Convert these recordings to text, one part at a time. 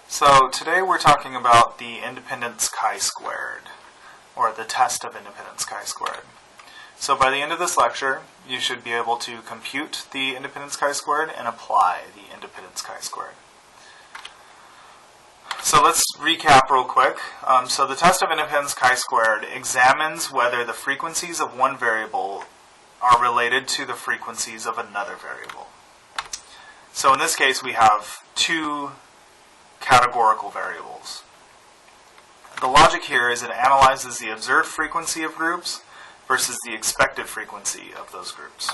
So today we're talking about the independence chi-squared, or the test of independence chi-squared. So by the end of this lecture, you should be able to compute the independence chi-squared and apply the independence chi-squared. So let's recap real quick. So the test of independence chi-squared examines whether the frequencies of one variable are related to the frequencies of another variable. So in this case, we have two categorical variables. The logic here is it analyzes the observed frequency of groups versus the expected frequency of those groups.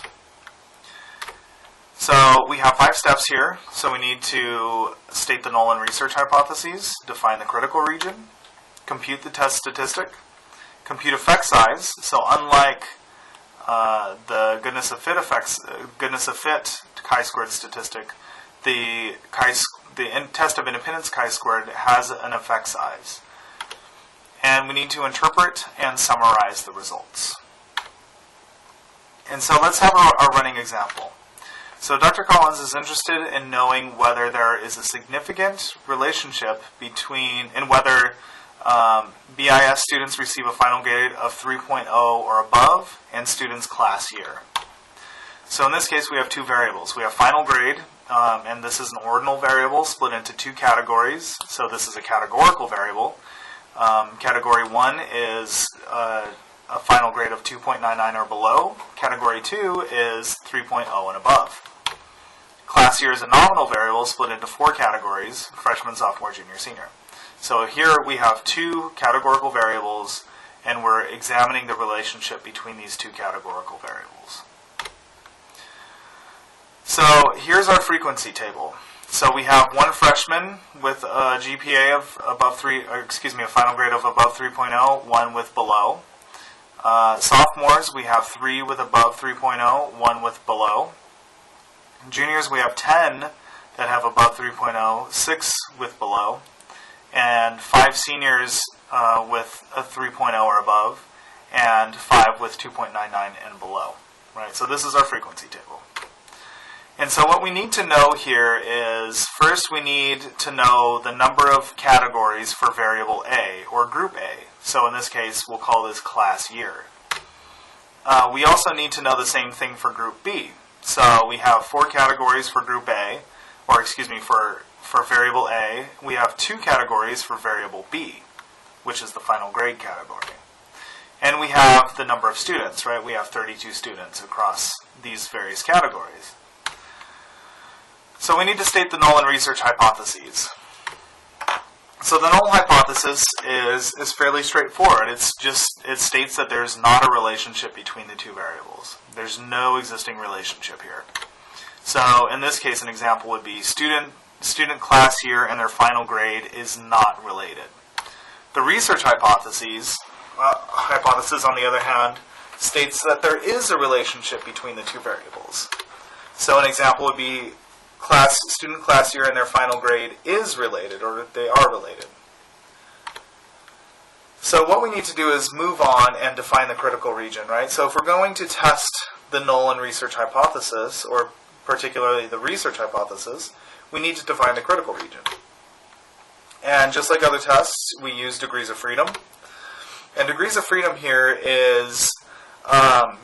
So we have 5 steps here. So we need to state the null and research hypotheses, define the critical region, compute the test statistic, compute effect size. So unlike the goodness of fit chi-squared statistic, the test of independence chi-squared has an effect size. And we need to interpret and summarize the results. And so let's have a running example. So Dr. Collins is interested in knowing whether there is a significant relationship between, and whether BIS students receive a final grade of 3.0 or above and students class year. So in this case we have two variables. We have final grade, and this is an ordinal variable split into two categories. So this is a categorical variable. Category 1 is a final grade of 2.99 or below. Category 2 is 3.0 and above. Class year is a nominal variable split into 4 categories: freshman, sophomore, junior, senior. So here we have two categorical variables, and we're examining the relationship between these two categorical variables. So here's our frequency table. So we have one freshman with a GPA of above a final grade of above 3.0, one with below. Sophomores, we have 3 with above 3.0, 1 with below. Juniors, we have 10 that have above 3.0, 6 with below, and 5 seniors with a 3.0 or above, and 5 with 2.99 and below. Right? So this is our frequency table. And so what we need to know here is, first we need to know the number of categories for variable A, or group A. So in this case, we'll call this class year. We also need to know the same thing for group B. So we have 4 categories for group A, or for variable A. We have 2 categories for variable B, which is the final grade category. And we have the number of students, right? We have 32 students across these various categories. So we need to state the null and research hypotheses. So the null hypothesis is fairly straightforward. It states that there's not a relationship between the two variables. There's no existing relationship here. So in this case, an example would be student class year and their final grade is not related. The research hypothesis, on the other hand, states that there is a relationship between the two variables. So an example would be student class year and their final grade is related, or they are related. So what we need to do is move on and define the critical region, right? So if we're going to test the null and research hypothesis, or particularly the research hypothesis, we need to define the critical region. And just like other tests, we use degrees of freedom. And degrees of freedom here is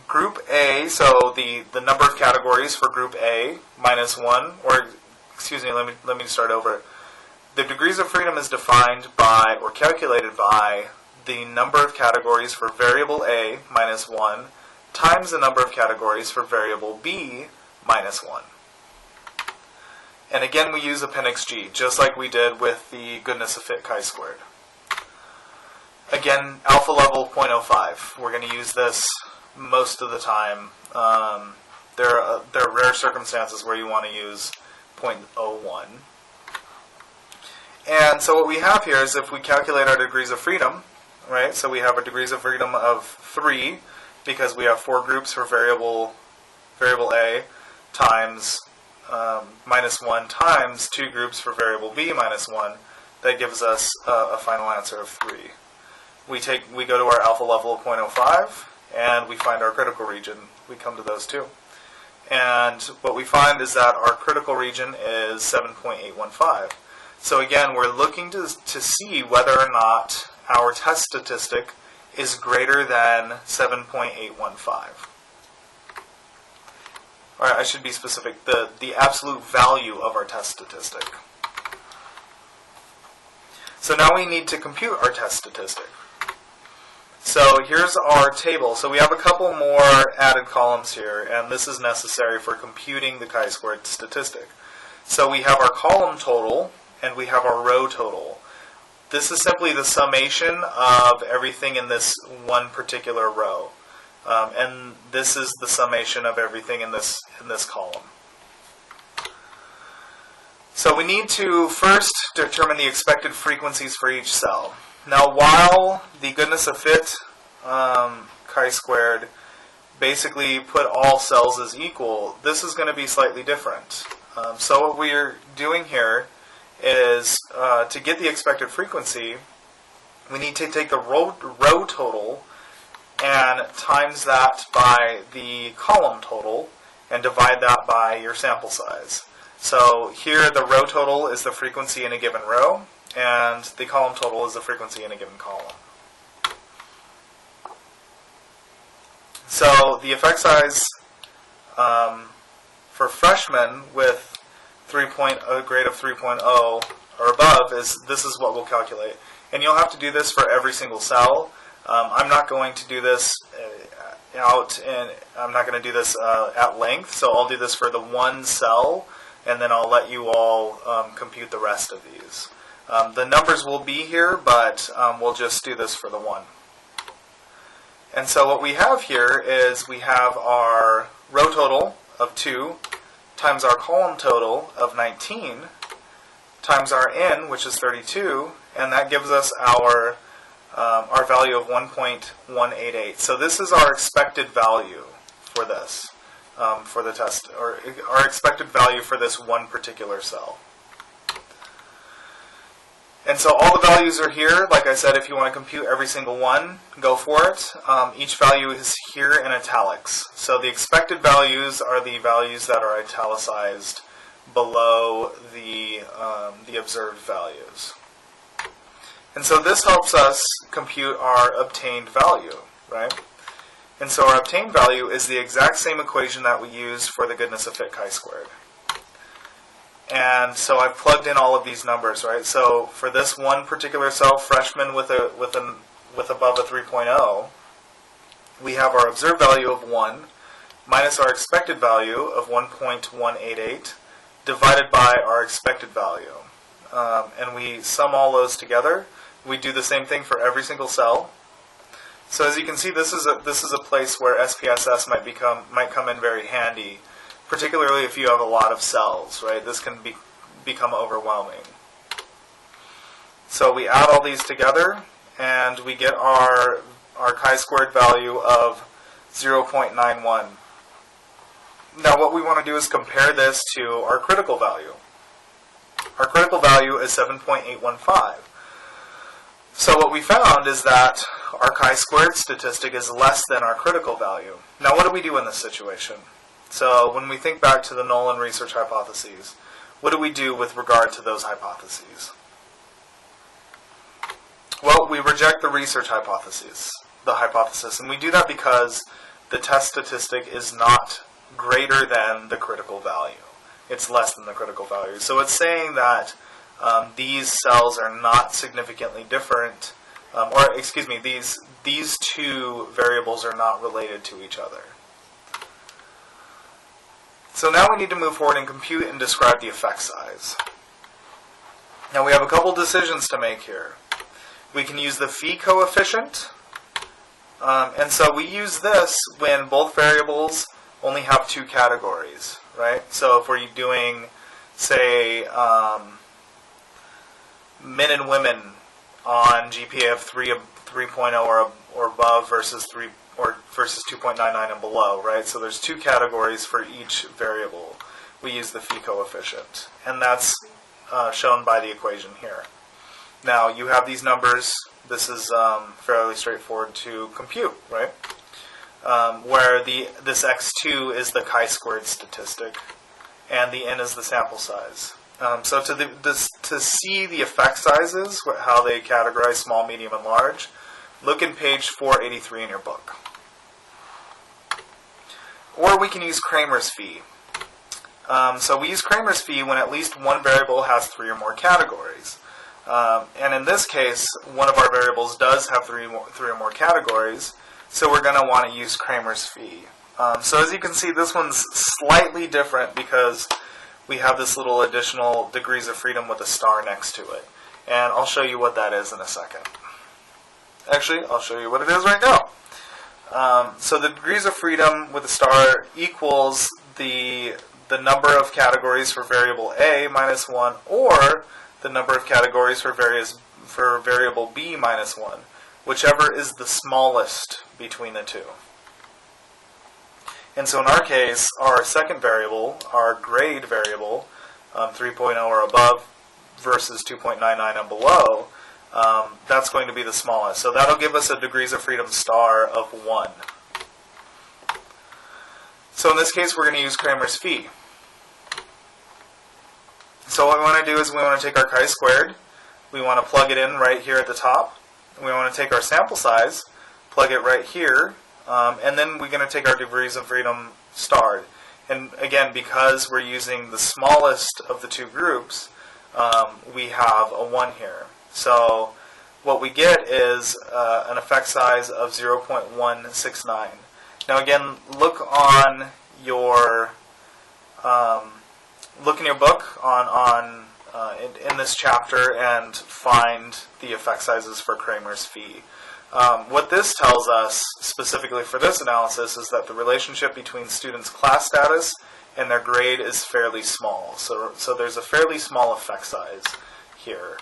group A, so the number of categories for group A minus 1, or excuse me, let me start over. The degrees of freedom is defined by, or calculated by, the number of categories for variable A minus 1 times the number of categories for variable B minus 1. And again, we use appendix G, just like we did with the goodness of fit chi-squared. Again, alpha level 0.05. We're going to use this most of the time. There are rare circumstances where you want to use 0.01. And so what we have here is, if we calculate our degrees of freedom, right? So we have a degrees of freedom of 3 because we have 4 groups for variable A times minus 1 times 2 groups for variable B minus 1. That gives us a final answer of 3. We go to our alpha level of 0.05 and we find our critical region. We come to those two. And what we find is that our critical region is 7.815. So again, we're looking to see whether or not our test statistic is greater than 7.815. Or I should be specific, the absolute value of our test statistic. So now we need to compute our test statistic. So here's our table. So we have a couple more added columns here, and this is necessary for computing the chi-squared statistic. So we have our column total, and we have our row total. This is simply the summation of everything in this one particular row. And this is the summation of everything in this column. So we need to first determine the expected frequencies for each cell. Now, while the goodness of fit chi-squared basically put all cells as equal, this is going to be slightly different. So what we're doing here is to get the expected frequency, we need to take the row total and times that by the column total and divide that by your sample size. So here the row total is the frequency in a given row, and the column total is the frequency in a given column. So the effect size for freshmen with a grade of 3.0 or above this is what we'll calculate. And you'll have to do this for every single cell. I'm not going to do this I'm not going to do this at length, so I'll do this for the one cell, and then I'll let you all compute the rest of these. The numbers will be here, but we'll just do this for the one. And so what we have here is we have our row total of 2 times our column total of 19 times our n, which is 32, and that gives us our value of 1.188. So this is our expected value for this, for the test, or our expected value for this one particular cell. And so all the values are here. Like I said, if you want to compute every single one, go for it. Each value is here in italics. So the expected values are the values that are italicized below the observed values. And so this helps us compute our obtained value, right? And so our obtained value is the exact same equation that we used for the goodness of fit chi-squared. And so I've plugged in all of these numbers, right? So for this one particular cell, freshman with above a 3.0, we have our observed value of 1 minus our expected value of 1.188 divided by our expected value. And we sum all those together. We do the same thing for every single cell. So as you can see, this is a place where SPSS might come in very handy, particularly if you have a lot of cells, right? This can become overwhelming. So we add all these together, and we get our chi-squared value of 0.91. Now what we want to do is compare this to our critical value. Our critical value is 7.815. So what we found is that our chi-squared statistic is less than our critical value. Now what do we do in this situation? So when we think back to the null and research hypotheses, what do we do with regard to those hypotheses? Well, we reject the research hypothesis, and we do that because the test statistic is not greater than the critical value. It's less than the critical value. So it's saying that these cells are not significantly different, these two variables are not related to each other. So now we need to move forward and compute and describe the effect size. Now we have a couple decisions to make here. We can use the phi coefficient, and so we use this when both variables only have 2 categories, right? So if we're doing, say, men and women on GPA of 3.0 or above versus 2.99 and below, right? So there's 2 categories for each variable. We use the phi coefficient, and that's shown by the equation here. Now you have these numbers. This is fairly straightforward to compute, right? Where this x2 is the chi-squared statistic, and the n is the sample size. So to see the effect sizes, how they categorize small, medium, and large, look in page 483 in your book. Or we can use Kramer's fee. So we use Kramer's fee when at least one variable has 3 or more categories. And in this case, one of our variables does have 3 or more categories, so we're going to want to use Kramer's fee. So as you can see, this one's slightly different because we have this little additional degrees of freedom with a star next to it. And I'll show you what that is in a second. Actually, I'll show you what it is right now. So the degrees of freedom with a star equals the number of categories for variable A minus 1, or the number of categories for variable B minus 1, whichever is the smallest between the two. And so in our case, our second variable, our grade variable, 3.0 or above versus 2.99 and below, that's going to be the smallest. So that'll give us a degrees of freedom star of 1. So in this case, we're going to use Kramer's fee. So what we want to do is we want to take our chi-squared, we want to plug it in right here at the top, we want to take our sample size, plug it right here, and then we're going to take our degrees of freedom starred. And again, because we're using the smallest of the two groups, we have a 1 here. So what we get is an effect size of 0.169. Now again, look on your look in your book in this chapter and find the effect sizes for Kramer's fee. What this tells us, specifically for this analysis, is that the relationship between students' class status and their grade is fairly small. So there's a fairly small effect size here.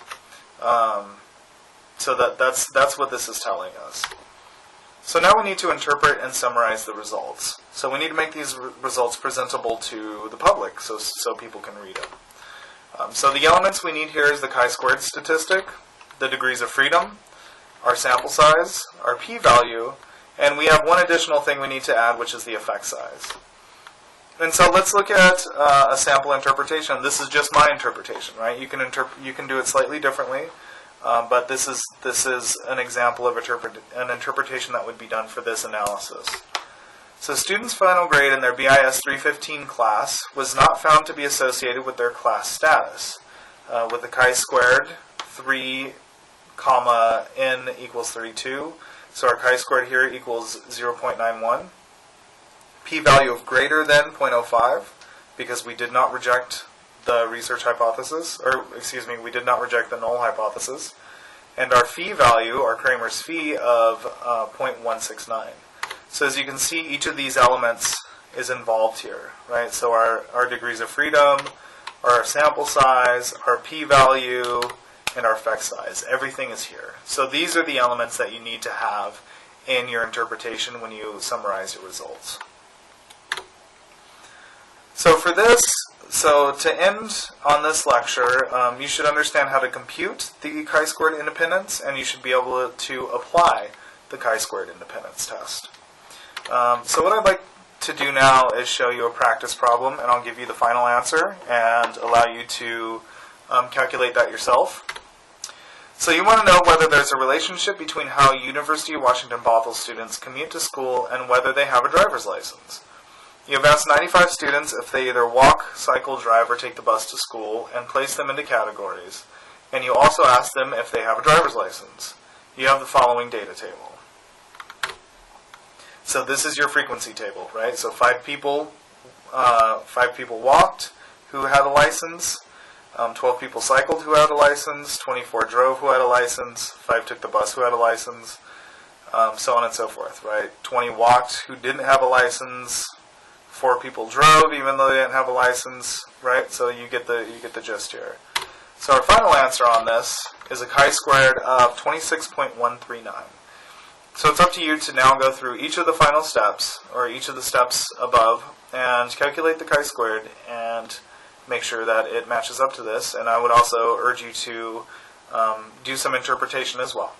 So that's what this is telling us. So now we need to interpret and summarize the results. So we need to make these results presentable to the public so people can read them. So the elements we need here is the chi-squared statistic, the degrees of freedom, our sample size, our p-value, and we have one additional thing we need to add, which is the effect size. And so let's look at a sample interpretation. This is just my interpretation, right? You can do it slightly differently, but this is an example of an interpretation that would be done for this analysis. So students' final grade in their BIS 315 class was not found to be associated with their class status, with the chi-squared 3, n equals 32. So our chi-squared here equals 0.91. P-value of greater than 0.05, because we did not reject the research hypothesis, we did not reject the null hypothesis. And our phi value, our Kramer's fee, of 0.169. So as you can see, each of these elements is involved here, right? So our degrees of freedom, our sample size, our p-value, and our effect size. Everything is here. So these are the elements that you need to have in your interpretation when you summarize your results. So to end on this lecture, you should understand how to compute the chi-squared independence, and you should be able to apply the chi-squared independence test. So what I'd like to do now is show you a practice problem, and I'll give you the final answer and allow you to calculate that yourself. So you want to know whether there's a relationship between how University of Washington Bothell students commute to school and whether they have a driver's license. You have asked 95 students if they either walk, cycle, drive, or take the bus to school and place them into categories. And you also ask them if they have a driver's license. You have the following data table. So this is your frequency table, right? So 5 people walked who had a license, 12 people cycled who had a license, 24 drove who had a license, 5 took the bus who had a license, so on and so forth, right? 20 walked who didn't have a license, 4 people drove even though they didn't have a license, right? So you get the gist here. So our final answer on this is a chi-squared of 26.139. So it's up to you to now go through each of the final steps, or each of the steps above, and calculate the chi-squared and make sure that it matches up to this. And I would also urge you to do some interpretation as well.